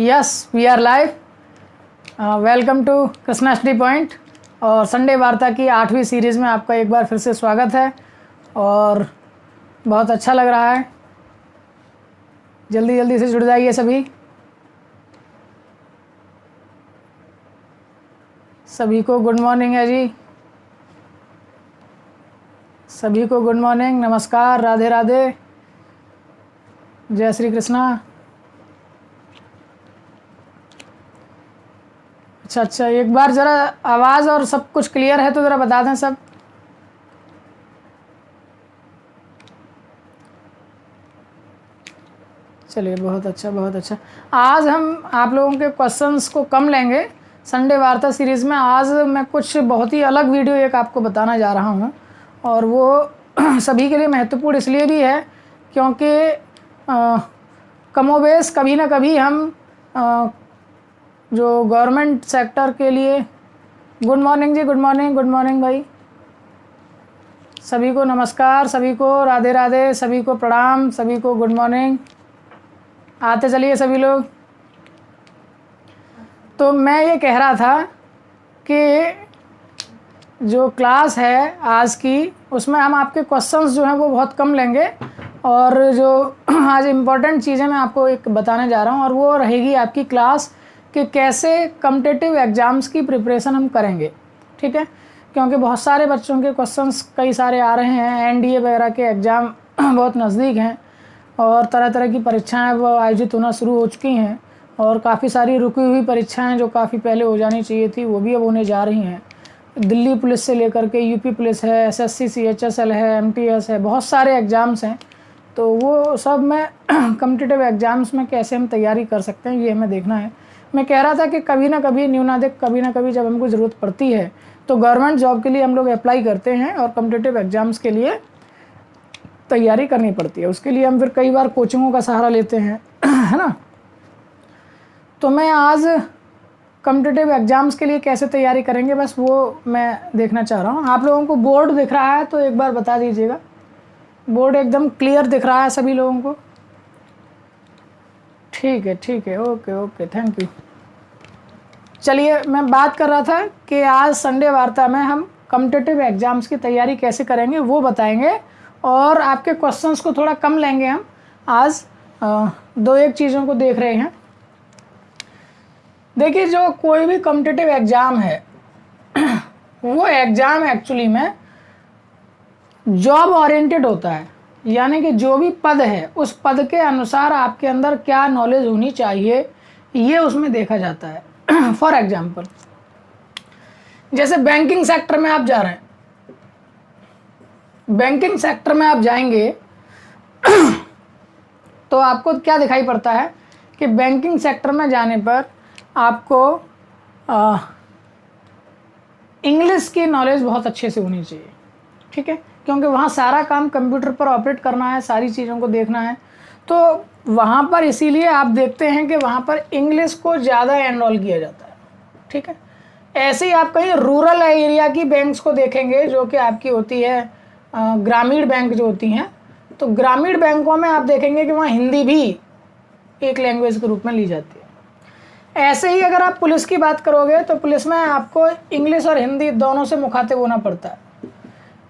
Yes we are live. Welcome to Krishna study point और Sunday वार्ता की 8वीं सीरीज़ में आपका एक बार फिर से स्वागत है और बहुत अच्छा लग रहा है। जल्दी जल्दी से जुड़ जाइए सभी को गुड मॉर्निंग है जी, सभी को गुड मॉर्निंग, नमस्कार, राधे राधे, जय श्री कृष्णा। अच्छा, एक बार ज़रा आवाज़ और सब कुछ क्लियर है तो ज़रा बता दें सब। चलिए, बहुत अच्छा। आज हम आप लोगों के क्वेश्चंस को कम लेंगे संडे वार्ता सीरीज़ में। आज मैं कुछ बहुत ही अलग वीडियो एक आपको बताना जा रहा हूँ और वो सभी के लिए महत्वपूर्ण इसलिए भी है क्योंकि कमोबेश कभी ना कभी हम जो गवर्नमेंट सेक्टर के लिए। गुड मॉर्निंग जी, गुड मॉर्निंग भाई, सभी को नमस्कार, सभी को राधे राधे, सभी को प्रणाम, सभी को गुड मॉर्निंग। आते चलिए सभी लोग। तो मैं ये कह रहा था कि जो क्लास है आज की उसमें हम आपके क्वेश्चंस जो हैं वो बहुत कम लेंगे और जो आज इम्पोर्टेंट चीज़ें मैं आपको एक बताने जा रहा हूँ और वो रहेगी आपकी क्लास कि कैसे कॉम्पिटिटिव एग्ज़ाम्स की प्रिपरेशन हम करेंगे। ठीक है, क्योंकि बहुत सारे बच्चों के क्वेश्चंस कई सारे आ रहे हैं, एनडीए वगैरह के एग्ज़ाम बहुत नज़दीक हैं और तरह तरह की परीक्षाएं वो आयोजित होना शुरू हो चुकी हैं और काफ़ी सारी रुकी हुई परीक्षाएं जो काफ़ी पहले हो जानी चाहिए थी वो भी अब होने जा रही हैं। दिल्ली पुलिस से लेकर के यूपी पुलिस है, एसएससी सीएचएसएल है, एमटीएस है, बहुत सारे एग्ज़ाम्स हैं। तो वो सब में कॉम्पिटिटिव एग्ज़ाम्स में कैसे हम तैयारी कर सकते हैं ये हमें देखना है। मैं कह रहा था कि कभी ना कभी न्यूनाधिक कभी ना कभी जब हमको ज़रूरत पड़ती है तो गवर्नमेंट जॉब के लिए हम लोग अप्लाई करते हैं और कॉम्पिटिटिव एग्ज़ाम्स के लिए तैयारी करनी पड़ती है। उसके लिए हम फिर कई बार कोचिंगों का सहारा लेते हैं है ना। तो मैं आज कॉम्पिटिटिव एग्ज़ाम्स के लिए कैसे तैयारी करेंगे बस वो मैं देखना चाह रहा हूँ। आप लोगों को बोर्ड दिख रहा है तो एक बार बता दीजिएगा। बोर्ड एकदम क्लियर दिख रहा है सभी लोगों को? ठीक है, ओके, थैंक यू। चलिए, मैं बात कर रहा था कि आज संडे वार्ता में हम कॉम्पिटिटिव एग्ज़ाम्स की तैयारी कैसे करेंगे वो बताएंगे और आपके क्वेश्चंस को थोड़ा कम लेंगे हम। आज दो एक चीज़ों को देख रहे हैं। देखिए, जो कोई भी कॉम्पिटिटिव एग्ज़ाम है वो एग्ज़ाम एक्चुअली में जॉब ओरिएंटेड होता है, यानी कि जो भी पद है उस पद के अनुसार आपके अंदर क्या नॉलेज होनी चाहिए ये उसमें देखा जाता है। फॉर एग्जांपल, जैसे बैंकिंग सेक्टर में आप जा रहे हैं, बैंकिंग सेक्टर में आप जाएंगे तो आपको क्या दिखाई पड़ता है कि बैंकिंग सेक्टर में जाने पर आपको इंग्लिश की नॉलेज बहुत अच्छे से होनी चाहिए। ठीक है, क्योंकि वहाँ सारा काम कंप्यूटर पर ऑपरेट करना है, सारी चीज़ों को देखना है। तो वहाँ पर इसीलिए आप देखते हैं कि वहाँ पर इंग्लिश को ज़्यादा एनरोल किया जाता है। ठीक है, ऐसे ही आप कहीं रूरल एरिया की बैंक्स को देखेंगे जो कि आपकी होती है ग्रामीण बैंक जो होती हैं, तो ग्रामीण बैंकों में आप देखेंगे कि वहाँ हिंदी भी एक लैंग्वेज के रूप में ली जाती है। ऐसे ही अगर आप पुलिस की बात करोगे तो पुलिस में आपको इंग्लिश और हिंदी दोनों से मुखातिब होना पड़ता है,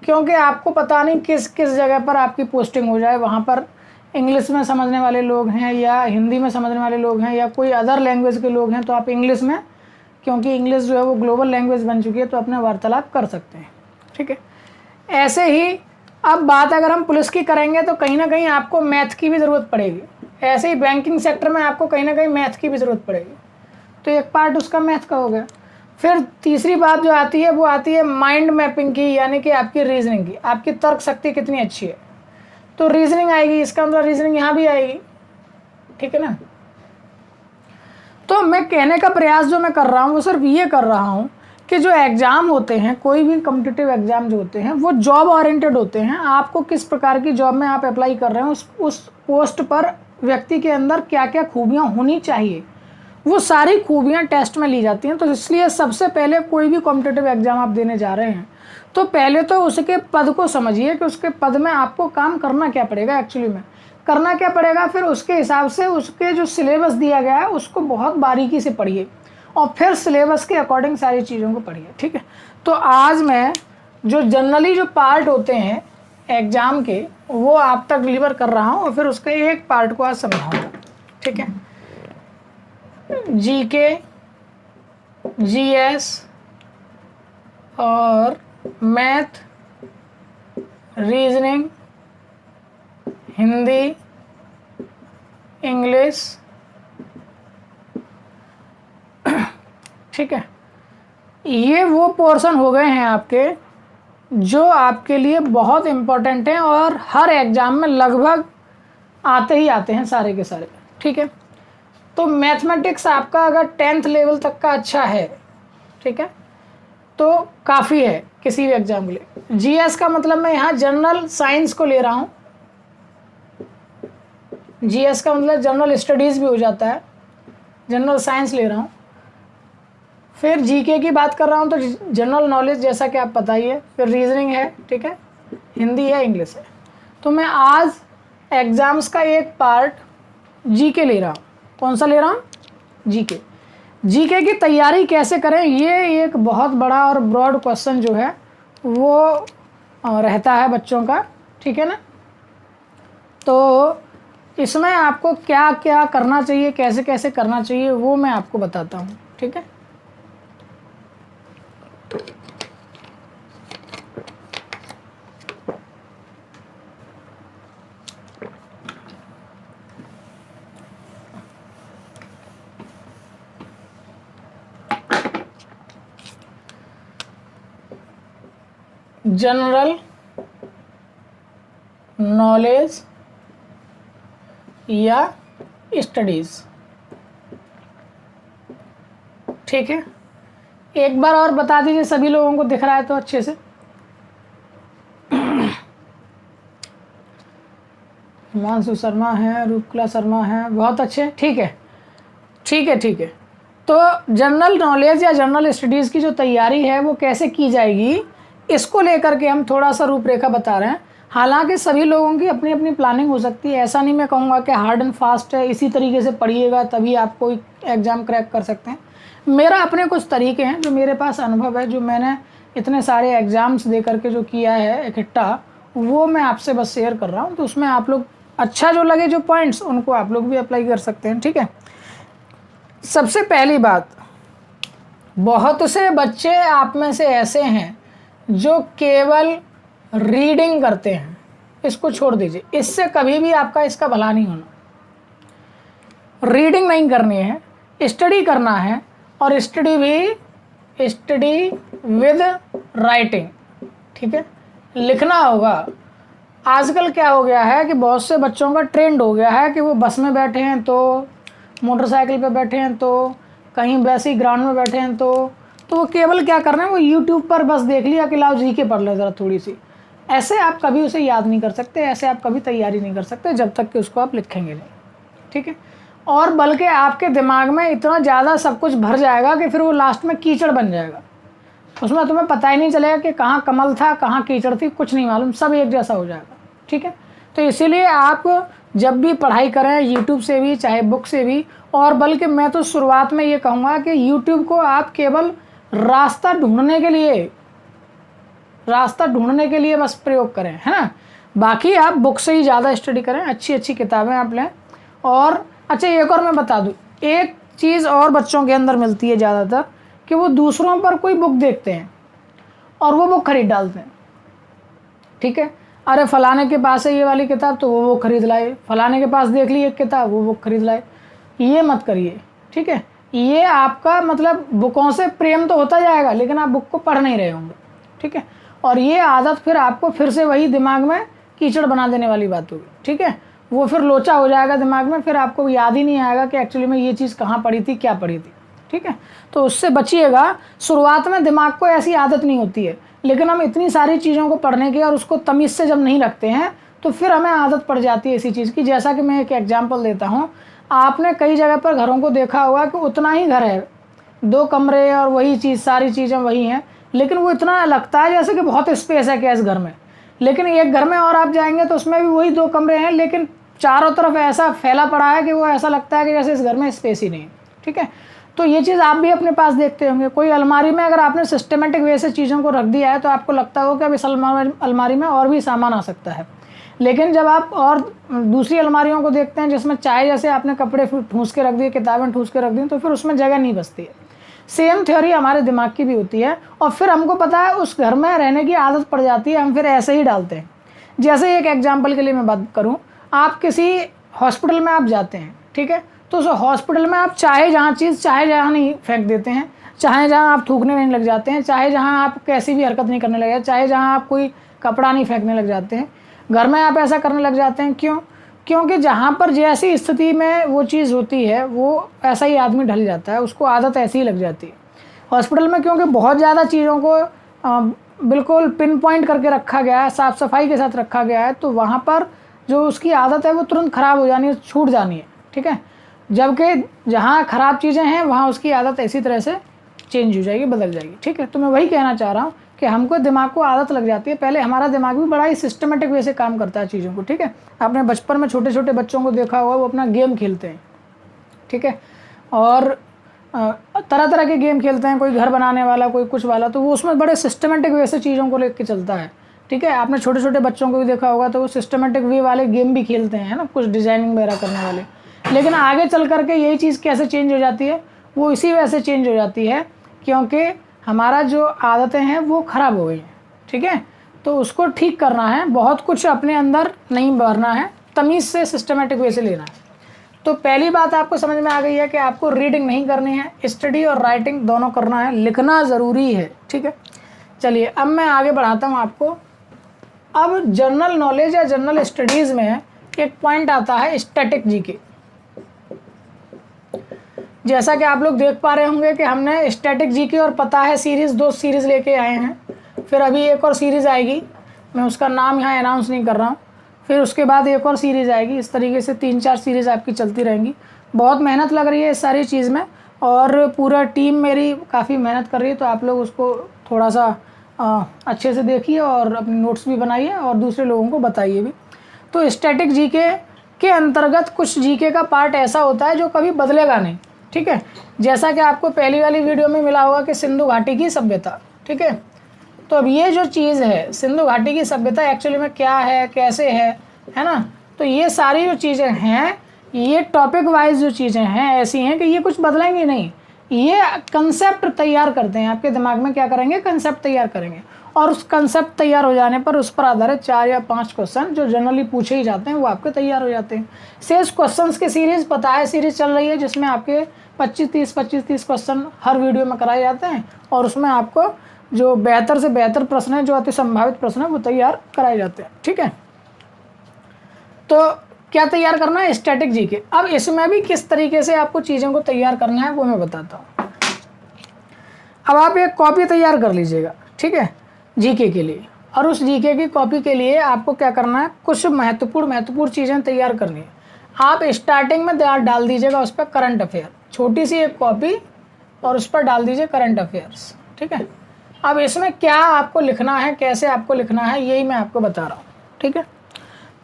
क्योंकि आपको पता नहीं किस किस जगह पर आपकी पोस्टिंग हो जाए। वहाँ पर इंग्लिश में समझने वाले लोग हैं या हिंदी में समझने वाले लोग हैं या कोई अदर लैंग्वेज के लोग हैं, तो आप इंग्लिश में, क्योंकि इंग्लिश जो है वो ग्लोबल लैंग्वेज बन चुकी है, तो अपना वार्तालाप कर सकते हैं। ठीक है, ऐसे ही अब बात अगर हम पुलिस की करेंगे तो कहीं ना कहीं आपको मैथ की भी ज़रूरत पड़ेगी। ऐसे ही बैंकिंग सेक्टर में आपको कहीं ना कहीं मैथ की भी ज़रूरत पड़ेगी, तो एक पार्ट उसका मैथ का हो गया। फिर तीसरी बात जो आती है वो आती है माइंड मैपिंग की, यानी कि आपकी रीजनिंग की, आपकी तर्क शक्ति कितनी अच्छी है, तो रीजनिंग आएगी, इसका मतलब रीजनिंग यहाँ भी आएगी। ठीक है ना। तो मैं कहने का प्रयास जो मैं कर रहा हूँ वो सिर्फ ये कर रहा हूँ कि जो एग्ज़ाम होते हैं, कोई भी कॉम्पिटिटिव एग्ज़ाम जो होते हैं वो जॉब ओरिएंटेड होते हैं। आपको किस प्रकार की जॉब में आप अप्लाई कर रहे हैं, उस पोस्ट पर व्यक्ति के अंदर क्या क्या खूबियाँ होनी चाहिए वो सारी खूबियाँ टेस्ट में ली जाती हैं। तो इसलिए सबसे पहले कोई भी कॉम्पिटिटिव एग्ज़ाम आप देने जा रहे हैं तो पहले तो उसके पद को समझिए कि उसके पद में आपको काम करना क्या पड़ेगा, एक्चुअली में करना क्या पड़ेगा। फिर उसके हिसाब से उसके जो सिलेबस दिया गया है उसको बहुत बारीकी से पढ़िए और फिर सिलेबस के अकॉर्डिंग सारी चीज़ों को पढ़िए, ठीक है। तो आज मैं जो जनरली जो पार्ट होते हैं एग्ज़ाम के वो आप तक डिलीवर कर रहा हूँ और फिर उसके एक पार्ट को आज समझाऊँगा, ठीक है। जीके, जीएस और मैथ, रीजनिंग, हिंदी, इंग्लिश, ठीक है। ये वो पोर्शन हो गए हैं आपके जो आपके लिए बहुत इम्पोर्टेंट हैं और हर एग्ज़ाम में लगभग आते ही आते हैं सारे के सारे, ठीक है। तो मैथमेटिक्स आपका अगर 10th लेवल तक का अच्छा है, ठीक है, तो काफ़ी है किसी भी एग्ज़ाम के लिए। जीएस का मतलब मैं यहाँ जनरल साइंस को ले रहा हूँ, जीएस का मतलब जनरल स्टडीज़ भी हो जाता है, जनरल साइंस ले रहा हूँ। फिर जीके की बात कर रहा हूँ तो जनरल नॉलेज जैसा कि आप बताइए, फिर रीजनिंग है, ठीक है, हिंदी है, इंग्लिश है। तो मैं आज एग्ज़ाम्स का एक पार्ट जीके ले रहा हूँ। कौन सा ले रहा हूँ? जीके। जीके की तैयारी कैसे करें, ये एक बहुत बड़ा और ब्रॉड क्वेश्चन जो है वो रहता है बच्चों का, ठीक है ना। तो इसमें आपको क्या क्या करना चाहिए, कैसे कैसे करना चाहिए, वो मैं आपको बताता हूँ, ठीक है। जनरल नॉलेज या स्टडीज़, ठीक है। एक बार और बता दीजिए, सभी लोगों को दिख रहा है तो अच्छे से। हिमांशु शर्मा है, रूपकला शर्मा है, बहुत अच्छे, ठीक है, ठीक है, ठीक है। तो जनरल नॉलेज या जनरल स्टडीज़ की जो तैयारी है वो कैसे की जाएगी, इसको लेकर के हम थोड़ा सा रूपरेखा बता रहे हैं। हालांकि सभी लोगों की अपनी अपनी प्लानिंग हो सकती है, ऐसा नहीं मैं कहूँगा कि हार्ड एंड फास्ट है, इसी तरीके से पढ़िएगा तभी आप कोई एग्ज़ाम क्रैक कर सकते हैं। मेरा अपने कुछ तरीके हैं, जो मेरे पास अनुभव है, जो मैंने इतने सारे एग्ज़ाम्स दे करके जो किया है इकट्ठा, वो मैं आपसे बस शेयर कर रहा हूँ। तो उसमें आप लोग अच्छा जो लगे जो पॉइंट्स, उनको आप लोग भी अप्लाई कर सकते हैं, ठीक है। सबसे पहली बात, बहुत से बच्चे आप में से ऐसे हैं जो केवल रीडिंग करते हैं, इसको छोड़ दीजिए, इससे कभी भी आपका इसका भला नहीं होना। रीडिंग नहीं करनी है, स्टडी करना है, और स्टडी भी स्टडी विद राइटिंग, ठीक है, लिखना होगा। आजकल क्या हो गया है कि बहुत से बच्चों का ट्रेंड हो गया है कि वो बस में बैठे हैं तो, मोटरसाइकिल पे बैठे हैं तो, कहीं वैसे ही ग्राउंड में बैठे हैं तो वो केवल क्या कर रहे हैं, वो यूट्यूब पर बस देख लिया कि लाओ जीके पढ़ ले ज़रा थोड़ी सी। ऐसे आप कभी उसे याद नहीं कर सकते, ऐसे आप कभी तैयारी नहीं कर सकते जब तक कि उसको आप लिखेंगे नहीं, ठीक है। और बल्कि आपके दिमाग में इतना ज़्यादा सब कुछ भर जाएगा कि फिर वो लास्ट में कीचड़ बन जाएगा, उसमें तुम्हें पता ही नहीं चलेगा कि कहाँ कमल था कहाँ कीचड़ थी, कुछ नहीं मालूम, सब एक जैसा हो जाएगा, ठीक है। तो इसीलिए आप जब भी पढ़ाई करें, यूट्यूब से भी चाहे बुक से भी, और बल्कि मैं तो शुरुआत में ये कहूँगा कि यूट्यूब को आप केवल रास्ता ढूंढने के लिए बस प्रयोग करें, है ना। बाकी आप बुक से ही ज़्यादा स्टडी करें, अच्छी अच्छी किताबें आप लें। और अच्छा, एक और मैं बता दूँ, एक चीज़ और बच्चों के अंदर मिलती है ज़्यादातर कि वो दूसरों पर कोई बुक देखते हैं और वो बुक खरीद डालते हैं, ठीक है। अरे फलाने के पास है ये वाली किताब तो वो खरीद लाए, फलाने के पास देख ली एक किताब, वो बुक खरीद लाए। ये मत करिए, ठीक है। ये आपका मतलब बुकों से प्रेम तो होता जाएगा लेकिन आप बुक को पढ़ नहीं रहे होंगे, ठीक है। और ये आदत फिर आपको फिर से वही दिमाग में कीचड़ बना देने वाली बात होगी, ठीक है। वो फिर लोचा हो जाएगा दिमाग में, फिर आपको याद ही नहीं आएगा कि एक्चुअली में ये चीज़ कहाँ पढ़ी थी, क्या पढ़ी थी, ठीक है। तो उससे बचिएगा। शुरुआत में दिमाग को ऐसी आदत नहीं होती है, लेकिन हम इतनी सारी चीज़ों को पढ़ने की और उसको तमीज़ से जब नहीं रखते हैं तो फिर हमें आदत पड़ जाती है इसी चीज़ की। जैसा कि मैं एक एग्जाम्पल देता हूँ, आपने कई जगह पर घरों को देखा होगा कि उतना ही घर है, 2 कमरे और वही चीज़, सारी चीज़ें वही हैं, लेकिन वो इतना लगता है जैसे कि बहुत स्पेस है क्या इस घर में। लेकिन एक घर में और आप जाएंगे तो उसमें भी वही 2 कमरे हैं, लेकिन चारों तरफ ऐसा फैला पड़ा है कि वो ऐसा लगता है कि जैसे इस घर में स्पेस ही नहीं है। ठीक है, तो ये चीज़ आप भी अपने पास देखते होंगे। कोई अलमारी में अगर आपने सिस्टमेटिक वे से चीज़ों को रख दिया है तो आपको लगता हो कि अब इस अलमारी में और भी सामान आ सकता है। लेकिन जब आप और दूसरी अलमारियों को देखते हैं जिसमें चाहे जैसे आपने कपड़े ठूंस के रख दिए, किताबें ठूंस के रख दी, तो फिर उसमें जगह नहीं बचती है। सेम थ्योरी हमारे दिमाग की भी होती है, और फिर हमको पता है उस घर में रहने की आदत पड़ जाती है, हम फिर ऐसे ही डालते हैं। जैसे एक एग्जाम्पल के लिए मैं बात करूँ, आप किसी हॉस्पिटल में आप जाते हैं, ठीक है, तो उस हॉस्पिटल में आप चाहे जहाँ चीज़ चाहे जहाँ नहीं फेंक देते हैं, चाहे जहाँ आप थूकने नहीं लग जाते हैं, चाहे जहाँ आप कैसी भी हरकत नहीं करने लगे, चाहे जहाँ आप कोई कपड़ा नहीं फेंकने लग जाते हैं, घर में आप ऐसा करने लग जाते हैं। क्यों? क्योंकि जहाँ पर जैसी स्थिति में वो चीज़ होती है वो ऐसा ही आदमी ढल जाता है, उसको आदत ऐसी ही लग जाती है। हॉस्पिटल में क्योंकि बहुत ज़्यादा चीज़ों को बिल्कुल पिन पॉइंट करके रखा गया है, साफ़ सफाई के साथ रखा गया है, तो वहाँ पर जो उसकी आदत है वो तुरंत ख़राब हो जानी है, छूट जानी है। ठीक है, जबकि जहाँ ख़राब चीज़ें हैं वहाँ उसकी आदत इसी तरह से चेंज हो जाएगी, बदल जाएगी। ठीक है, तो मैं वही कहना चाह रहा हूँ कि हमको दिमाग को आदत लग जाती है। पहले हमारा दिमाग भी बड़ा ही सिस्टमेटिक वे से काम करता है चीज़ों को। ठीक है, आपने बचपन में छोटे छोटे बच्चों को देखा होगा, वो अपना गेम खेलते हैं। ठीक है, और तरह तरह के गेम खेलते हैं, कोई घर बनाने वाला, कोई कुछ वाला, तो वो उसमें बड़े सिस्टमेटिक वे से चीज़ों को लेकर चलता है। ठीक है, आपने छोटे छोटे बच्चों को भी देखा होगा तो वो सिस्टमेटिक वे वाले गेम भी खेलते हैं ना, कुछ डिज़ाइनिंग वगैरह करने वाले। लेकिन आगे चल करके यही चीज़ कैसे चेंज हो जाती है, वो इसी वजह से चेंज हो जाती है क्योंकि हमारा जो आदतें हैं वो ख़राब हो गई हैं। ठीक है, तो उसको ठीक करना है, बहुत कुछ अपने अंदर नहीं भरना है, तमीज़ से सिस्टमेटिक वे से लेना है। तो पहली बात आपको समझ में आ गई है कि आपको रीडिंग नहीं करनी है, स्टडी और राइटिंग दोनों करना है, लिखना ज़रूरी है। ठीक है, चलिए अब मैं आगे बढ़ाता हूँ आपको। अब जनरल नॉलेज या जनरल स्टडीज़ में एक पॉइंट आता है स्टैटिक जीके। जैसा कि आप लोग देख पा रहे होंगे कि हमने स्टैटिक जीके और पता है सीरीज़ 2 सीरीज़ लेके आए हैं, फिर अभी एक और सीरीज़ आएगी, मैं उसका नाम यहाँ अनाउंस नहीं कर रहा हूँ, फिर उसके बाद एक और सीरीज़ आएगी। इस तरीके से 3-4 सीरीज़ आपकी चलती रहेंगी। बहुत मेहनत लग रही है इस सारी चीज़ में, और पूरा टीम मेरी काफ़ी मेहनत कर रही है, तो आप लोग उसको थोड़ा सा अच्छे से देखिए और अपने नोट्स भी बनाइए और दूसरे लोगों को बताइए भी। तो स्टैटिक जीके के अंतर्गत कुछ जीके का पार्ट ऐसा होता है जो कभी बदलेगा नहीं। ठीक है, जैसा कि आपको पहली वाली वीडियो में मिला होगा कि सिंधु घाटी की सभ्यता। ठीक है, तो अब ये जो चीज़ है सिंधु घाटी की सभ्यता एक्चुअली में क्या है, कैसे है ना, तो ये सारी जो चीज़ें हैं, ये टॉपिक वाइज जो चीज़ें हैं ऐसी हैं कि ये कुछ बदलेंगी नहीं। ये कंसेप्ट तैयार करते हैं, आपके दिमाग में क्या करेंगे, कंसेप्ट तैयार करेंगे, और उस कंसेप्ट तैयार हो जाने पर उस पर आधारित 4 या 5 क्वेश्चन जो जनरली पूछे ही जाते हैं वो आपके तैयार हो जाते हैं। 6 क्वेश्चंस की सीरीज़ पता है सीरीज़ चल रही है, जिसमें आपके 25-30 क्वेश्चन हर वीडियो में कराए जाते हैं, और उसमें आपको जो बेहतर से बेहतर प्रश्न है, जो अति संभावित प्रश्न है, वो तैयार कराए जाते हैं। ठीक है, तो क्या तैयार करना है, स्टैटिक जीके। अब इसमें भी किस तरीके से आपको चीज़ों को तैयार करना है वो मैं बताता हूँ। अब आप एक कॉपी तैयार कर लीजिएगा, ठीक है, जीके के लिए, और उस जीके की कॉपी के लिए आपको क्या करना है, कुछ महत्वपूर्ण चीज़ें तैयार करनी है। आप स्टार्टिंग में डाल दीजिएगा उस पर करंट अफेयर, छोटी सी एक कॉपी, और उस पर डाल दीजिए करंट अफेयर्स। ठीक है, अब इसमें क्या आपको लिखना है, कैसे आपको लिखना है, यही मैं आपको बता रहा हूँ। ठीक है,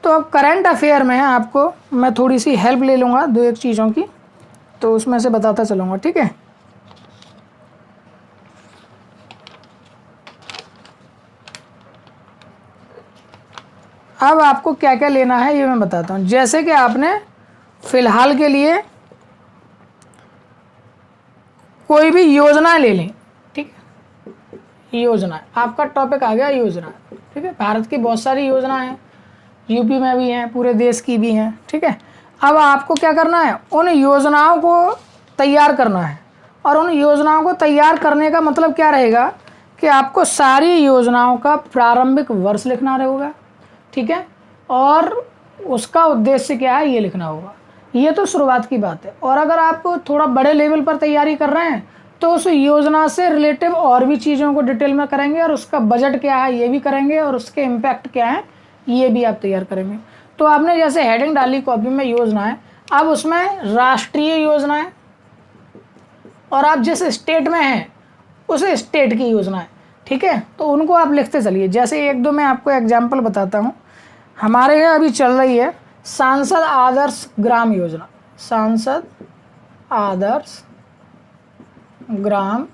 तो अब करंट अफेयर में आपको मैं थोड़ी सी हेल्प ले लूँगा 2-1 चीज़ों की, तो उसमें से बताता चलूँगा। ठीक है, अब आपको क्या क्या लेना है ये मैं बताता हूँ। जैसे कि आपने फ़िलहाल के लिए कोई भी योजना ले लें। ठीक है, योजना, आपका टॉपिक आ गया योजना। ठीक है, भारत की बहुत सारी योजना हैं, यूपी में भी हैं, पूरे देश की भी हैं। ठीक है, अब आपको क्या करना है, उन योजनाओं को तैयार करना है, और उन योजनाओं को तैयार करने का मतलब क्या रहेगा कि आपको सारी योजनाओं का प्रारंभिक वर्ष लिखना रहेगा। ठीक है, और उसका उद्देश्य क्या है ये लिखना होगा। ये तो शुरुआत की बात है, और अगर आप थोड़ा बड़े लेवल पर तैयारी कर रहे हैं तो उस योजना से रिलेटिव और भी चीज़ों को डिटेल में करेंगे, और उसका बजट क्या है ये भी करेंगे, और उसके इम्पैक्ट क्या है ये भी आप तैयार करेंगे। तो आपने जैसे हेडिंग डाली कॉपी में योजना है, अब उसमें राष्ट्रीय योजनाएं और आप जिस स्टेट में हैं उस स्टेट की योजनाएं, ठीक है, तो उनको आप लिखते चलिए। जैसे एक दो मैं आपको एग्जाम्पल बताता हूँ। हमारे यहाँ अभी चल रही है सांसद आदर्श ग्राम योजना, सांसद आदर्श ग्राम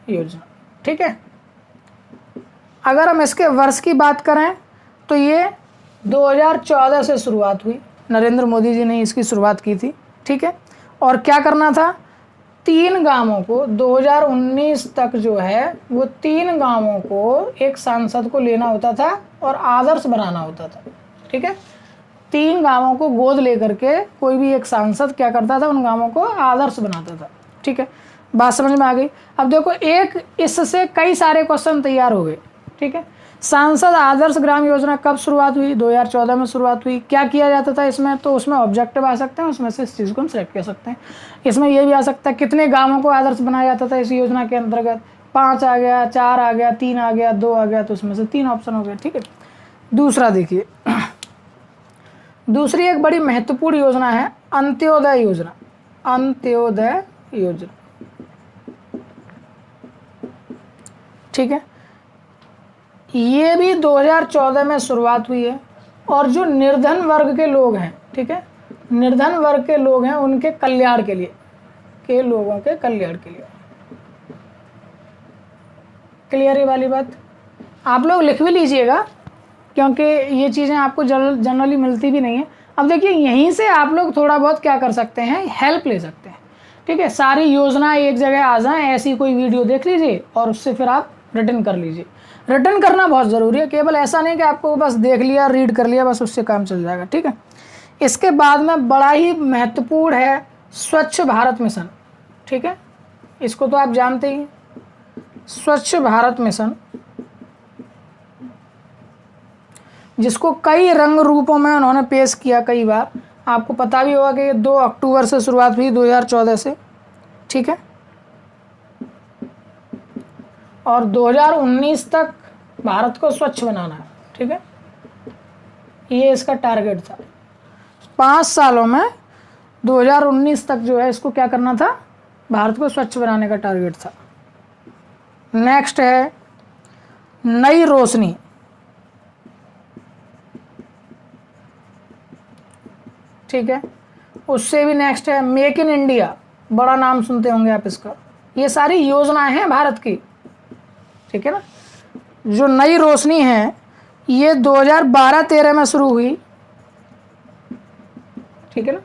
योजना, ठीक है। अगर हम इसके वर्ष की बात करें तो ये 2014 से शुरुआत हुई, नरेंद्र मोदी जी ने इसकी शुरुआत की थी, ठीक है। और क्या करना था, 3 गांवों को 2019 तक जो है वो 3 गांवों को एक सांसद को लेना होता था और आदर्श बनाना होता था, ठीक है। 3 गांवों को गोद लेकर के कोई भी एक सांसद क्या करता था, उन गांवों को आदर्श बनाता था, ठीक है। बात समझ में आ गई। अब देखो एक इससे कई सारे क्वेश्चन तैयार हो गए, ठीक है। सांसद आदर्श ग्राम योजना कब शुरुआत हुई, 2014 में शुरुआत हुई। क्या किया जाता था इसमें, तो उसमें ऑब्जेक्टिव आ सकते हैं, उसमें से इस चीज़ को हम सेलेक्ट कर सकते हैं। इसमें यह भी आ सकता है कितने गांवों को आदर्श बनाया जाता था इस योजना के अंतर्गत, 5 आ गया, 4 आ गया, 3 आ गया, 2 आ गया, तो उसमें से 3 ऑप्शन हो गए, ठीक है। दूसरा देखिए, दूसरी एक बड़ी महत्वपूर्ण योजना है अंत्योदय योजना, अंत्योदय योजना, ठीक है। ये भी 2014 में शुरुआत हुई है और जो निर्धन वर्ग के लोग हैं, ठीक है, निर्धन वर्ग के लोग हैं उनके कल्याण के लिए, के लोगों के कल्याण के लिए। क्लियर है वाली बात। आप लोग लिख भी लीजिएगा क्योंकि ये चीज़ें आपको जनरली मिलती भी नहीं है। अब देखिए यहीं से आप लोग थोड़ा बहुत क्या कर सकते हैं, हेल्प ले सकते हैं, ठीक है। सारी योजना एक जगह आ जाए, ऐसी कोई वीडियो देख लीजिए और उससे फिर आप रिटर्न कर लीजिए। रिटर्न करना बहुत ज़रूरी है, केवल ऐसा नहीं कि आपको बस देख लिया, रीड कर लिया, बस उससे काम चल जाएगा, ठीक है। इसके बाद में बड़ा ही महत्वपूर्ण है स्वच्छ भारत मिशन, ठीक है। इसको तो आप जानते ही, स्वच्छ भारत मिशन, जिसको कई रंग रूपों में उन्होंने पेश किया कई बार। आपको पता भी होगा कि 2 अक्टूबर से शुरुआत हुई 2014 से, ठीक है, और 2019 तक भारत को स्वच्छ बनाना है, ठीक है। ये इसका टारगेट था। 5 सालों में 2019 तक जो है इसको क्या करना था, भारत को स्वच्छ बनाने का टारगेट था। नेक्स्ट है नई रोशनी, ठीक है। उससे भी नेक्स्ट है मेक इन इंडिया, बड़ा नाम सुनते होंगे आप इसका। ये सारी योजनाएं हैं भारत की, ठीक है ना। जो नई रोशनी है ये 2012-13 में शुरू हुई, ठीक है ना।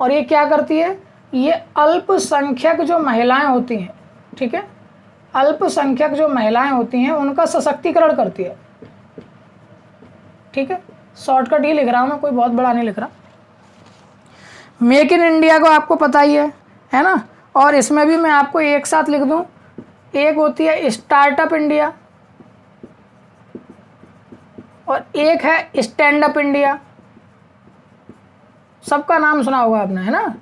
और ये क्या करती है, ये अल्पसंख्यक जो महिलाएं होती हैं, ठीक है, अल्पसंख्यक जो महिलाएं होती हैं उनका सशक्तिकरण करती है, ठीक है। शॉर्टकट ही लिख रहा हूं मैं, कोई बहुत बड़ा नहीं लिख रहा। मेक इन इंडिया को आपको पता ही है ना। और इसमें भी मैं आपको एक साथ लिख दूं, एक होती है स्टार्टअप इंडिया और एक है स्टैंड अप इंडिया। सबका नाम सुना होगा आपने, है ना।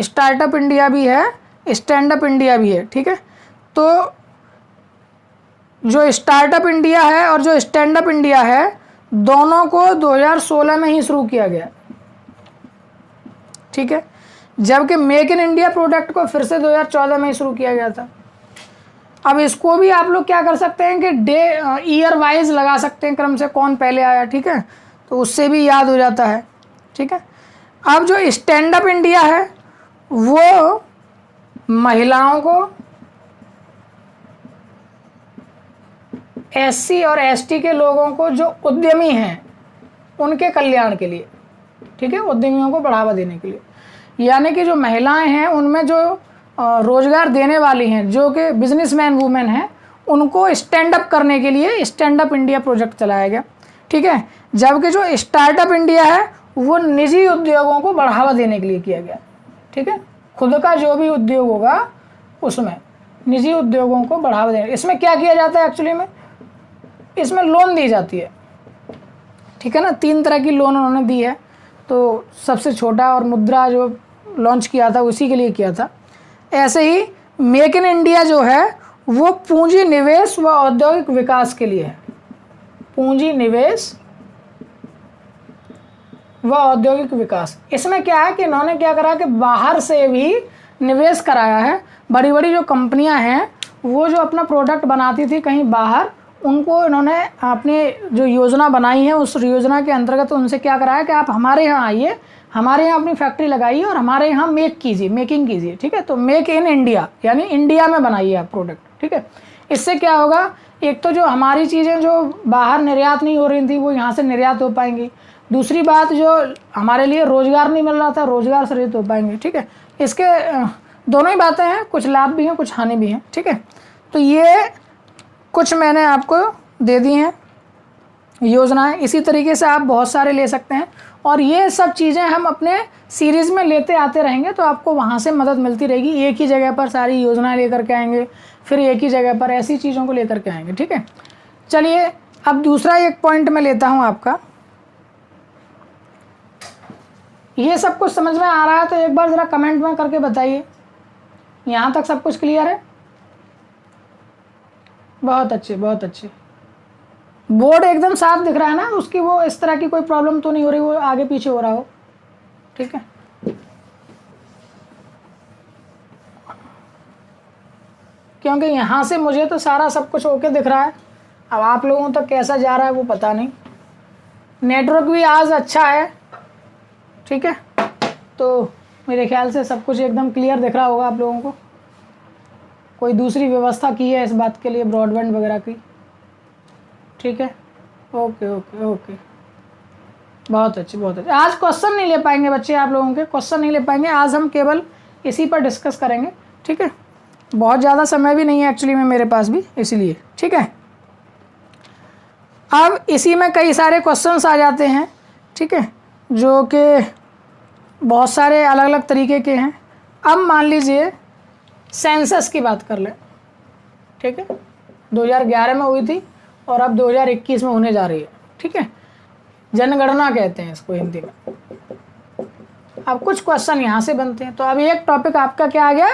स्टार्टअप इंडिया भी है, स्टैंड अप इंडिया भी है, ठीक है। तो जो स्टार्टअप इंडिया है और जो स्टैंड अप इंडिया है दोनों को 2016 में ही शुरू किया गया, ठीक है। जबकि मेक इन इंडिया प्रोडक्ट को फिर से 2014 में ही शुरू किया गया था। अब इसको भी आप लोग क्या कर सकते हैं कि ईयर वाइज लगा सकते हैं, क्रम से कौन पहले आया, ठीक है, तो उससे भी याद हो जाता है, ठीक है। अब जो स्टैंड अप इंडिया है वो महिलाओं को, एससी और एसटी के लोगों को जो उद्यमी हैं उनके कल्याण के लिए, ठीक है, उद्यमियों को बढ़ावा देने के लिए। यानी कि जो महिलाएं हैं उनमें जो रोजगार देने वाली हैं, जो कि बिजनेसमैन वुमेन हैं, उनको स्टैंड अप करने के लिए स्टैंड अप इंडिया प्रोजेक्ट चलाया गया, ठीक है। जबकि जो स्टार्टअप इंडिया है वो निजी उद्योगों को बढ़ावा देने के लिए किया गया, ठीक है। खुद का जो भी उद्योग होगा उसमें निजी उद्योगों को बढ़ावा देने। इसमें क्या किया जाता है एक्चुअली में, इसमें लोन दी जाती है, ठीक है ना। 3 तरह की लोन उन्होंने दी है। तो सबसे छोटा और मुद्रा जो लॉन्च किया था उसी के लिए किया था। ऐसे ही मेक इन इंडिया जो है वो पूंजी निवेश व औद्योगिक विकास के लिए है, पूंजी निवेश व औद्योगिक विकास। इसमें क्या है कि इन्होंने क्या करा कि बाहर से भी निवेश कराया है। बड़ी बड़ी जो कंपनियां हैं वो जो अपना प्रोडक्ट बनाती थी कहीं बाहर, उनको इन्होंने अपनी जो योजना बनाई है उस योजना के अंतर्गत उनसे क्या कराया कि आप हमारे यहाँ आइए, हमारे यहाँ अपनी फैक्ट्री लगाइए और हमारे यहाँ मेकिंग कीजिए। ठीक है, तो मेक इन इंडिया यानी इंडिया में बनाइए आप प्रोडक्ट। ठीक है, इससे क्या होगा, एक तो जो हमारी चीज़ें जो बाहर निर्यात नहीं हो रही थी वो यहाँ से निर्यात हो पाएंगी। दूसरी बात, जो हमारे लिए रोज़गार नहीं मिल रहा था, रोज़गार सृजित हो पाएंगे। ठीक है, इसके दोनों ही बातें हैं, कुछ लाभ भी हैं कुछ हानि भी हैं। ठीक है, तो ये कुछ मैंने आपको दे दी हैं योजनाएं। इसी तरीके से आप बहुत सारे ले सकते हैं और ये सब चीज़ें हम अपने सीरीज़ में लेते आते रहेंगे तो आपको वहाँ से मदद मिलती रहेगी। एक ही जगह पर सारी योजनाएं लेकर के आएंगे, फिर एक ही जगह पर ऐसी चीज़ों को लेकर के आएंगे। ठीक है, चलिए अब दूसरा एक पॉइंट मैं लेता हूँ आपका। ये सब कुछ समझ में आ रहा है तो एक बार ज़रा कमेंट में करके बताइए, यहाँ तक सब कुछ क्लियर है? बहुत अच्छे, बहुत अच्छे। बोर्ड एकदम साफ दिख रहा है ना, उसकी वो इस तरह की कोई प्रॉब्लम तो नहीं हो रही वो आगे पीछे हो रहा हो। ठीक है, क्योंकि यहाँ से मुझे तो सारा सब कुछ ओके दिख रहा है, अब आप लोगों तक कैसा जा रहा है वो पता नहीं। नेटवर्क भी आज अच्छा है। ठीक है, तो मेरे ख्याल से सब कुछ एकदम क्लियर दिख रहा होगा आप लोगों को। कोई दूसरी व्यवस्था की है इस बात के लिए ब्रॉडबैंड वगैरह की? ठीक है, ओके ओके ओके, बहुत अच्छे बहुत अच्छे। आज क्वेश्चन नहीं ले पाएंगे बच्चे, आप लोगों के क्वेश्चन नहीं ले पाएंगे आज, हम केवल इसी पर डिस्कस करेंगे। ठीक है, बहुत ज़्यादा समय भी नहीं है एक्चुअली में मेरे पास भी, इसीलिए। ठीक है, अब इसी में कई सारे क्वेश्चंस आ जाते हैं। ठीक है, जो कि बहुत सारे अलग अलग तरीके के हैं। अब मान लीजिए सेंसस की बात कर लें। ठीक है, 2011 में हुई थी और अब 2021 में होने जा रही है। ठीक है, जनगणना कहते हैं इसको हिंदी में। अब कुछ क्वेश्चन यहाँ से बनते हैं, तो अब एक टॉपिक आपका क्या आ गया,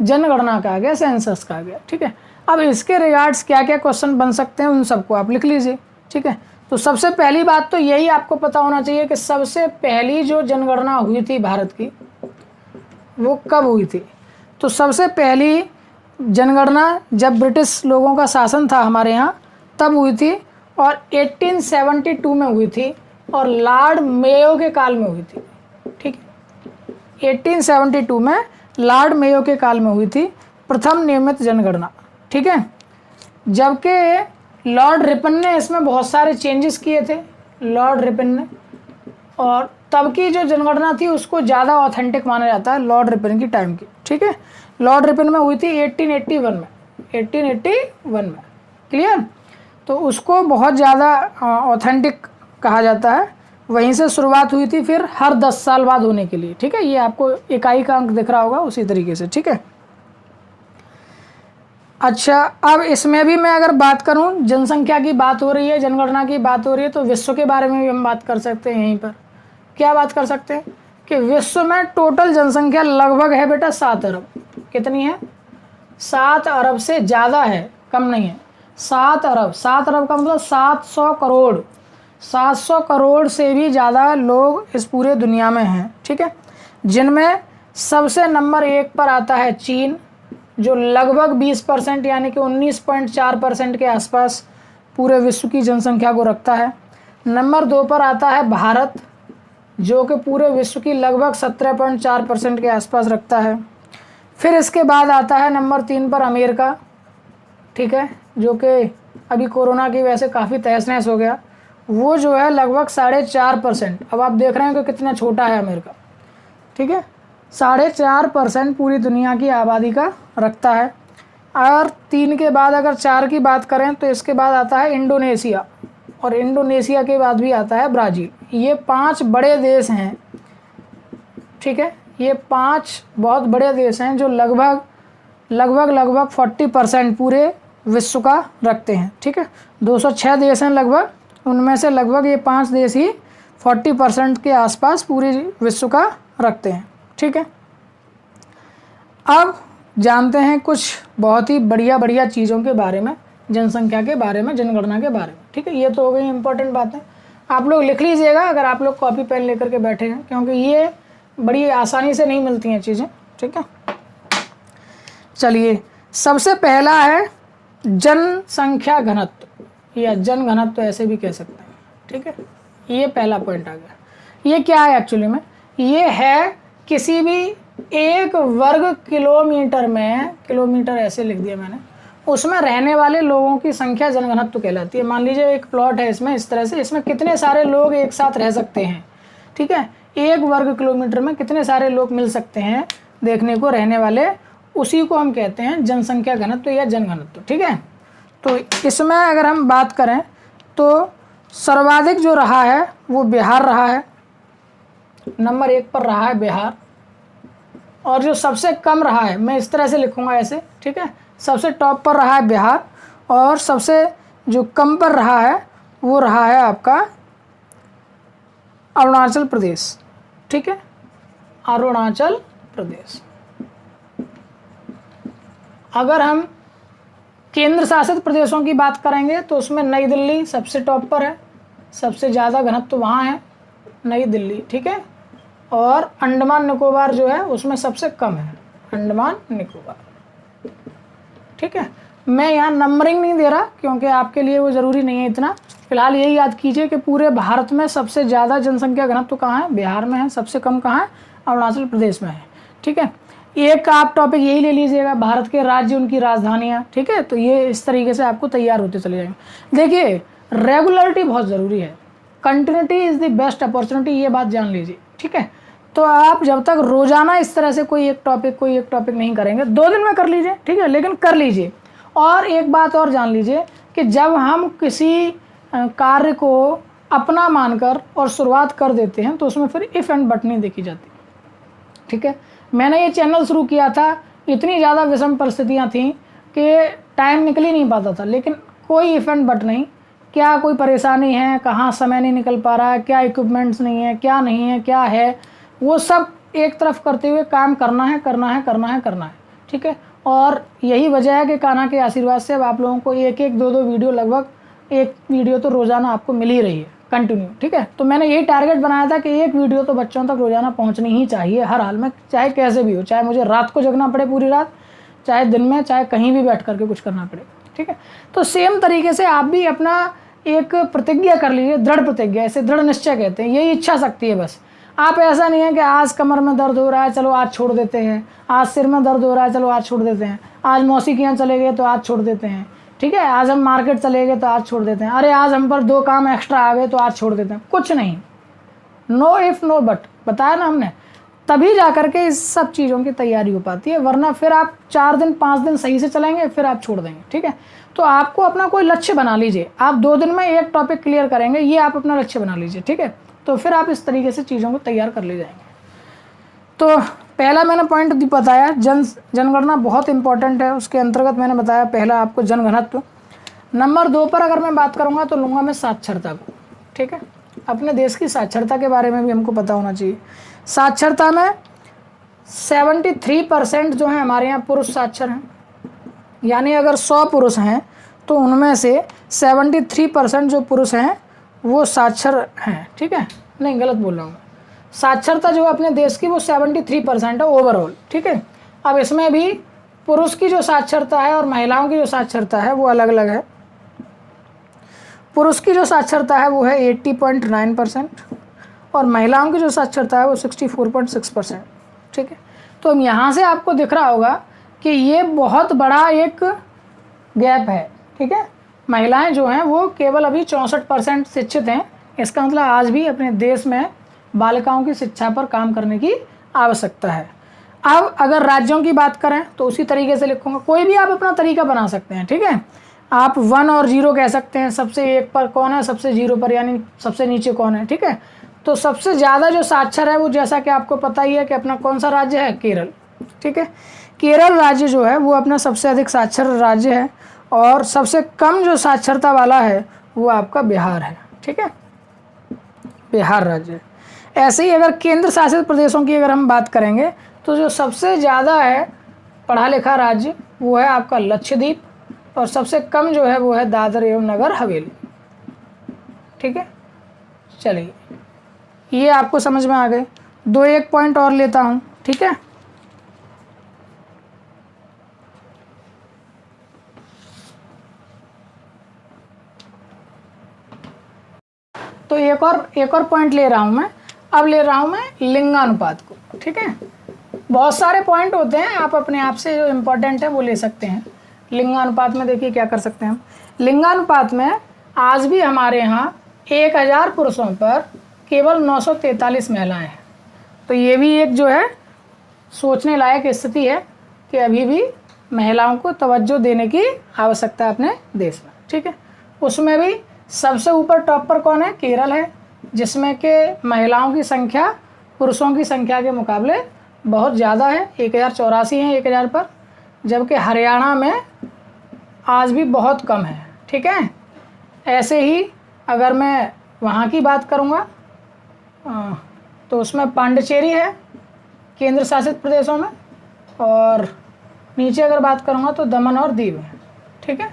जनगणना का आ गया, सेंसस का आ गया। ठीक है, अब इसके रिगार्ड्स क्या क्या क्वेश्चन बन सकते हैं उन सबको आप लिख लीजिए। ठीक है, तो सबसे पहली बात तो यही आपको पता होना चाहिए कि सबसे पहली जो जनगणना हुई थी भारत की वो कब हुई थी। तो सबसे पहली जनगणना जब ब्रिटिश लोगों का शासन था हमारे यहाँ तब हुई थी और 1872 में हुई थी और लॉर्ड मेयो के काल में हुई थी। ठीक है, 1872 में लॉर्ड मेयो के काल में हुई थी प्रथम नियमित जनगणना। ठीक है, जबकि लॉर्ड रिपन ने इसमें बहुत सारे चेंजेस किए थे, लॉर्ड रिपन ने, और तब की जो जनगणना थी उसको ज़्यादा ऑथेंटिक माना जाता है लॉर्ड रिपन की टाइम की। ठीक है, लॉर्ड रिपन में हुई थी 1881 में, 1881 में। क्लियर, तो उसको बहुत ज़्यादा ऑथेंटिक कहा जाता है। वहीं से शुरुआत हुई थी, फिर हर 10 साल बाद होने के लिए। ठीक है, ये आपको इकाई का अंक दिख रहा होगा उसी तरीके से। ठीक है, अच्छा, अब इसमें भी मैं अगर बात करूं, जनसंख्या की बात हो रही है, जनगणना की बात हो रही है, तो विश्व के बारे में भी हम बात कर सकते हैं। यहीं पर क्या बात कर सकते हैं कि विश्व में टोटल जनसंख्या लगभग है बेटा 7 अरब। कितनी है? 7 अरब से ज़्यादा है, कम नहीं है। 7 अरब, 7 अरब का मतलब 700 करोड़, 700 करोड़ से भी ज़्यादा लोग इस पूरे दुनिया में हैं। ठीक है, जिनमें सबसे नंबर 1 पर आता है चीन, जो लगभग 20% यानी कि 19.4% के आसपास पूरे विश्व की जनसंख्या को रखता है। नंबर 2 पर आता है भारत, जो कि पूरे विश्व की लगभग 17.4% के आसपास रखता है। फिर इसके बाद आता है नंबर 3 पर अमेरिका। ठीक है, जो कि अभी कोरोना की वजह से काफ़ी तहस नहस हो गया, वो जो है लगभग 4.5%। अब आप देख रहे हैं कि कितना छोटा है अमेरिका। ठीक है, 4.5% पूरी दुनिया की आबादी का रखता है। और 3 के बाद अगर 4 की बात करें तो इसके बाद आता है इंडोनेशिया, और इंडोनेशिया के बाद भी आता है ब्राज़ील। ये 5 बड़े देश हैं। ठीक है, ये 5 बहुत बड़े देश हैं जो लगभग 40% पूरे विश्व का रखते हैं। ठीक है, 206 देश हैं लगभग, उनमें से लगभग ये 5 देश ही 40% के आसपास पूरे विश्व का रखते हैं। ठीक है, अब जानते हैं कुछ बहुत ही बढ़िया चीज़ों के बारे में, जनसंख्या के बारे में, जनगणना के बारे में। ठीक है, ये तो हो गई इंपॉर्टेंट बातें। आप लोग लिख लीजिएगा अगर आप लोग कॉपी पेन लेकर के बैठे हैं, क्योंकि ये बड़ी आसानी से नहीं मिलती हैं चीज़ें, ठीक है। चलिए, सबसे पहला है जनसंख्या घनत्व या जन घनत्व ऐसे भी कह सकते हैं, ठीक है। ये पहला पॉइंट आ गया। ये क्या है एक्चुअली में? ये है किसी भी एक वर्ग किलोमीटर में, किलोमीटर ऐसे लिख दिया मैंने, उसमें रहने वाले लोगों की संख्या जनघनत्व कहलाती है। मान लीजिए एक प्लॉट है इसमें इस तरह से, इसमें कितने सारे लोग एक साथ रह सकते हैं, ठीक है। एक वर्ग किलोमीटर में कितने सारे लोग मिल सकते हैं देखने को रहने वाले, उसी को हम कहते हैं जनसंख्या घनत्व या जनघनत्व, ठीक है। तो इसमें अगर हम बात करें तो सर्वाधिक जो रहा है वो बिहार रहा है, नंबर 1 पर रहा है बिहार। और जो सबसे कम रहा है, मैं इस तरह से लिखूंगा ऐसे, ठीक है, सबसे टॉप पर रहा है बिहार और सबसे जो कम पर रहा है वो रहा है आपका अरुणाचल प्रदेश, ठीक है, अरुणाचल प्रदेश। अगर हम केंद्र शासित प्रदेशों की बात करेंगे तो उसमें नई दिल्ली सबसे टॉप पर है, सबसे ज़्यादा घनत्व वहाँ है नई दिल्ली, ठीक है। और अंडमान निकोबार जो है उसमें सबसे कम है, अंडमान निकोबार, ठीक है। मैं यहाँ नंबरिंग नहीं दे रहा क्योंकि आपके लिए वो ज़रूरी नहीं है इतना। फिलहाल यही याद कीजिए कि पूरे भारत में सबसे ज़्यादा जनसंख्या घनत्व कहाँ है? बिहार में है। सबसे कम कहाँ है? अरुणाचल प्रदेश में है, ठीक है। एक आप टॉपिक यही ले लीजिएगा, भारत के राज्य उनकी राजधानियाँ, ठीक है। तो ये इस तरीके से आपको तैयार होते चले जाएंगे। देखिए, रेगुलरिटी बहुत ज़रूरी है, continuity is the best opportunity, ये बात जान लीजिए, ठीक है। तो आप जब तक रोजाना इस तरह से कोई एक टॉपिक नहीं करेंगे, 2 दिन में कर लीजिए, ठीक है, लेकिन कर लीजिए। और एक बात और जान लीजिए कि जब हम किसी कार्य को अपना मानकर और शुरुआत कर देते हैं तो उसमें फिर इफ़ एंड बट नहीं देखी जाती, ठीक है। मैंने ये चैनल शुरू किया था, इतनी ज़्यादा विषम परिस्थितियाँ थीं कि टाइम निकल ही नहीं पाता था, लेकिन कोई इफ़ एंड बट नहीं। क्या कोई परेशानी है, कहाँ समय नहीं निकल पा रहा है, क्या इक्विपमेंट्स नहीं है, क्या नहीं है, क्या है, वो सब एक तरफ करते हुए काम करना है, करना है, करना है, करना है, ठीक है। और यही वजह है कि कान्हा के आशीर्वाद से अब आप लोगों को एक 2 वीडियो, लगभग एक वीडियो तो रोज़ाना आपको मिल ही रही है कंटिन्यू, ठीक है। तो मैंने यही टारगेट बनाया था कि एक वीडियो तो बच्चों तक रोज़ाना पहुंचनी ही चाहिए हर हाल में, चाहे कैसे भी हो, चाहे मुझे रात को जगना पड़े पूरी रात, चाहे दिन में, चाहे कहीं भी बैठ करके कुछ करना पड़े, ठीक है। तो सेम तरीके से आप भी अपना एक प्रतिज्ञा कर लीजिए, दृढ़ प्रतिज्ञा, ऐसे दृढ़ निश्चय कहते हैं, यही इच्छा शक्ति है बस। आप ऐसा नहीं है कि आज कमर में दर्द हो रहा है चलो आज छोड़ देते हैं, आज सिर में दर्द हो रहा है चलो आज छोड़ देते हैं, आज मौसी के यहाँ चले गए तो आज छोड़ देते हैं, ठीक है, आज हम मार्केट चले गए तो आज छोड़ देते हैं, अरे आज हम पर 2 काम एक्स्ट्रा आ गए तो आज छोड़ देते हैं। कुछ नहीं, नो इफ़ नो बट बताया ना हमने, तभी जा करके इस सब चीज़ों की तैयारी हो पाती है। वरना फिर आप 4 दिन 5 दिन सही से चलेंगे, फिर आप छोड़ देंगे, ठीक है। तो आपको अपना कोई लक्ष्य बना लीजिए, आप 2 दिन में एक टॉपिक क्लियर करेंगे, ये आप अपना लक्ष्य बना लीजिए, ठीक है। तो फिर आप इस तरीके से चीज़ों को तैयार कर ले जाएंगे। तो पहला मैंने पॉइंट बताया, जनगणना बहुत इंपॉर्टेंट है, उसके अंतर्गत मैंने बताया पहला आपको जनघनत्व। नंबर 2 पर अगर मैं बात करूँगा तो लूँगा मैं साक्षरता को, ठीक है। अपने देश की साक्षरता के बारे में भी हमको पता होना चाहिए। साक्षरता में 73% जो है हमारे यहाँ पुरुष साक्षर हैं, यानी अगर 100 पुरुष हैं तो उनमें से 73% जो पुरुष हैं वो साक्षर हैं, ठीक है। नहीं, गलत बोल रहा हूँ, साक्षरता जो अपने देश की वो 73% है ओवरऑल, ठीक है। अब इसमें भी पुरुष की जो साक्षरता है और महिलाओं की जो साक्षरता है वो अलग अलग है। पुरुष की जो साक्षरता है वो है 80.9% और महिलाओं की जो साक्षरता है वो 64.6%, ठीक है। तो अब यहाँ से आपको दिख रहा होगा कि ये बहुत बड़ा एक गैप है, ठीक है। महिलाएं जो हैं वो केवल अभी 64% शिक्षित हैं। इसका मतलब आज भी अपने देश में बालिकाओं की शिक्षा पर काम करने की आवश्यकता है। अब अगर राज्यों की बात करें तो उसी तरीके से लिखूंगा, कोई भी आप अपना तरीका बना सकते हैं, ठीक है। आप 1 और 0 कह सकते हैं, सबसे 1 पर कौन है, सबसे 0 पर यानी सबसे नीचे कौन है, ठीक है। तो सबसे ज़्यादा जो साक्षर है वो, जैसा कि आपको पता ही है कि अपना कौन सा राज्य है, केरल, ठीक है। केरल राज्य जो है वो अपना सबसे अधिक साक्षर राज्य है और सबसे कम जो साक्षरता वाला है वो आपका बिहार है, ठीक है, बिहार राज्य। ऐसे ही अगर केंद्र शासित प्रदेशों की अगर हम बात करेंगे तो जो सबसे ज़्यादा है पढ़ा लिखा राज्य वो है आपका लक्षद्वीप और सबसे कम जो है वो है दादर एवं नगर हवेली, ठीक है। चलिए ये आपको समझ में आ गए। दो एक पॉइंट और लेता हूँ, ठीक है। तो एक और पॉइंट ले रहा हूँ मैं। अब ले रहा हूँ मैं लिंगानुपात को, ठीक है। बहुत सारे पॉइंट होते हैं, आप अपने आप से जो इम्पोर्टेंट है वो ले सकते हैं। लिंगानुपात में देखिए क्या कर सकते हैं हम। लिंगानुपात में आज भी हमारे यहाँ 1000 पुरुषों पर केवल 943 महिलाएं हैं। तो ये भी एक जो है सोचने लायक स्थिति है कि अभी भी महिलाओं को तवज्जो देने की आवश्यकता है अपने देश में, ठीक है। उसमें भी सबसे ऊपर टॉप पर कौन है? केरल है, जिसमें कि महिलाओं की संख्या पुरुषों की संख्या के मुकाबले बहुत ज़्यादा है, 1084 हैं 1000 पर, जबकि हरियाणा में आज भी बहुत कम है, ठीक है। ऐसे ही अगर मैं वहाँ की बात करूँगा तो उसमें पांडिचेरी है केंद्र शासित प्रदेशों में, और नीचे अगर बात करूँगा तो दमन और दीव है, ठीक है।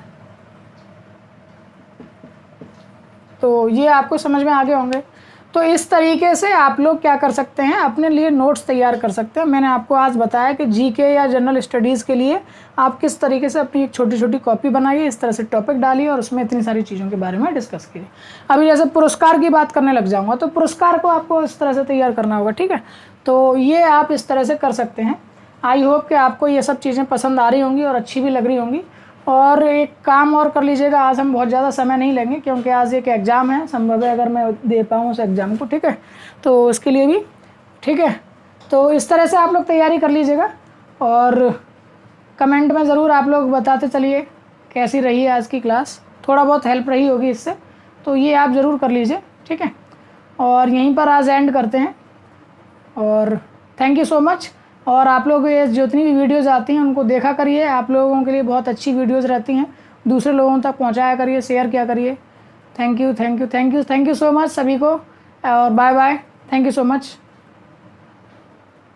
तो ये आपको समझ में आ गए होंगे। तो इस तरीके से आप लोग क्या कर सकते हैं, अपने लिए नोट्स तैयार कर सकते हैं। मैंने आपको आज बताया कि जीके या जनरल स्टडीज़ के लिए आप किस तरीके से अपनी एक छोटी छोटी कॉपी बनाइए, इस तरह से टॉपिक डालिए और उसमें इतनी सारी चीज़ों के बारे में डिस्कस कीजिए। अभी जैसे पुरस्कार की बात करने लग जाऊँगा तो पुरस्कार को आपको इस तरह से तैयार करना होगा, ठीक है। तो ये आप इस तरह से कर सकते हैं। आई होप कि आपको ये सब चीज़ें पसंद आ रही होंगी और अच्छी भी लग रही होंगी। और एक काम और कर लीजिएगा, आज हम बहुत ज़्यादा समय नहीं लेंगे क्योंकि आज एक एग्ज़ाम है, संभव है अगर मैं दे पाऊँ उस एग्ज़ाम को, ठीक है। तो उसके लिए भी ठीक है। तो इस तरह से आप लोग तैयारी कर लीजिएगा और कमेंट में ज़रूर आप लोग बताते चलिए कैसी रही आज की क्लास। थोड़ा बहुत हेल्प रही होगी इससे, तो ये आप ज़रूर कर लीजिए, ठीक है। और यहीं पर आज एंड करते हैं और थैंक यू सो मच। और आप लोग ये जितनी भी वीडियोज़ आती हैं उनको देखा करिए, आप लोगों के लिए बहुत अच्छी वीडियोज़ रहती हैं, दूसरे लोगों तक पहुंचाया करिए, शेयर किया करिए। थैंक यू सो मच सभी को, और bye bye, thank you so much.